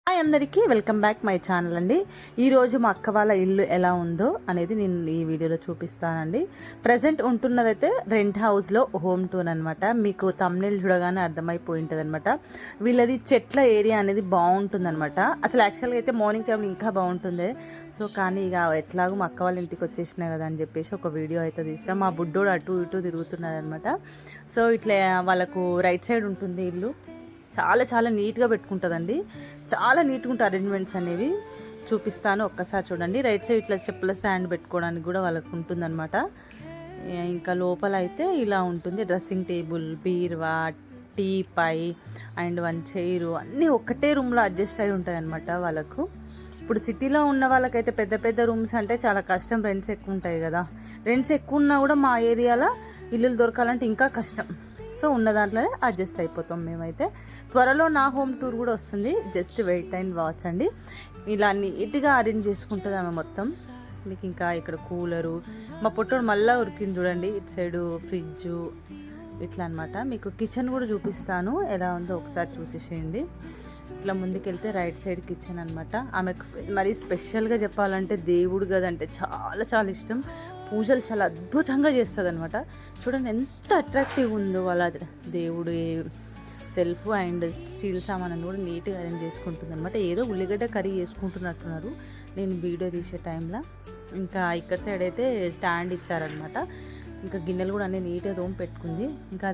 Hi అందరికీ welcome back my channel అండి. ఈరోజు మా అక్క వాళ్ళ ఇల్లు ఎలా ఉందో అనేది నేను ఈ వీడియోలో చూపిస్తానండి. ప్రజెంట్ ఉంటున్నదైతే రెంట్ హౌస్లో హోమ్ టూర్ అనమాట. మీకు థంబ్నెయిల్ చూడగానే అర్థమైపోయి ఉంటుంది అనమాట. వీళ్ళది చెట్ల ఏరియా అనేది బాగుంటుందన్నమాట. అసలు యాక్చువల్గా అయితే మార్నింగ్ టైంలో ఇంకా బాగుంటుంది. సో కానీ ఇక ఎట్లాగో మా అక్క వాళ్ళ ఇంటికి వచ్చేసినాయి కదా అని చెప్పేసి ఒక వీడియో అయితే తీసాం. మా బుడ్డోడు అటు ఇటు తిరుగుతున్నాడు అనమాట. సో ఇట్లా వాళ్ళకు రైట్ సైడ్ ఉంటుంది ఇల్లు. చాలా చాలా నీట్గా పెట్టుకుంటుందండి. చాలా నీట్గా ఉంటాయి అరేంజ్మెంట్స్ అనేవి. చూపిస్తాను ఒక్కసారి చూడండి. రైట్ సైడ్ ఇట్లా చెప్పుల స్టాండ్ పెట్టుకోవడానికి కూడా వాళ్ళకు ఉంటుందన్నమాట. ఇంకా లోపల అయితే ఇలా ఉంటుంది. డ్రెస్సింగ్ టేబుల్, బీరువా, teapoy and one chair అన్నీ ఒక్కటే రూమ్లో అడ్జస్ట్ అయి ఉంటాయి అన్నమాట వాళ్ళకు. ఇప్పుడు సిటీలో ఉన్న వాళ్ళకైతే పెద్ద పెద్ద రూమ్స్ అంటే చాలా కష్టం. రెంట్స్ ఎక్కువ ఉంటాయి కదా. రెంట్స్ ఎక్కువ ఉన్నా కూడా మా ఏరియాలో ఇల్లులు దొరకాలంటే ఇంకా కష్టం. సో ఉన్న దాంట్లోనే అడ్జస్ట్ అయిపోతాం మేమైతే. త్వరలో నా హోమ్ టూర్ కూడా వస్తుంది. జస్ట్ వెయిట్ అండ్ వాచ్ అండి. ఇలా నీట్గా అరేంజ్ చేసుకుంటుంది ఆమె మొత్తం. మీకు ఇంకా ఇక్కడ కూలరు, మా పొట్టోడు మళ్ళీ ఉరికింది చూడండి. ఇటు సైడు ఫ్రిడ్జ్ ఇట్లా అనమాట. మీకు కిచెన్ కూడా చూపిస్తాను ఎలా ఉందో ఒకసారి చూసేసేయండి. ఇట్లా ముందుకెళ్తే రైట్ సైడ్ కిచెన్ అనమాట. ఆమెకు మరీ స్పెషల్గా చెప్పాలంటే దేవుడు గదంటే చాలా చాలా ఇష్టం. పూజలు చాలా అద్భుతంగా చేస్తుంది అనమాట. చూడండి ఎంత అట్రాక్టివ్ ఉందో వాళ్ళ దేవుడు సెల్ఫ్ అండ్ స్టీల్ సామాన్ కూడా నీట్గా అరేంజ్ చేసుకుంటుంది అనమాట. ఏదో ఉల్లిగడ్డ కర్రీ చేసుకుంటున్నట్టున్నారు నేను వీడియో తీసే టైంలో. ఇంకా ఇక్కడ సైడ్ అయితే స్టాండ్ ఇచ్చారనమాట. ఇంకా గిన్నెలు కూడా అన్నీ నీట్గా తోమి పెట్టుకుంది. ఇంకా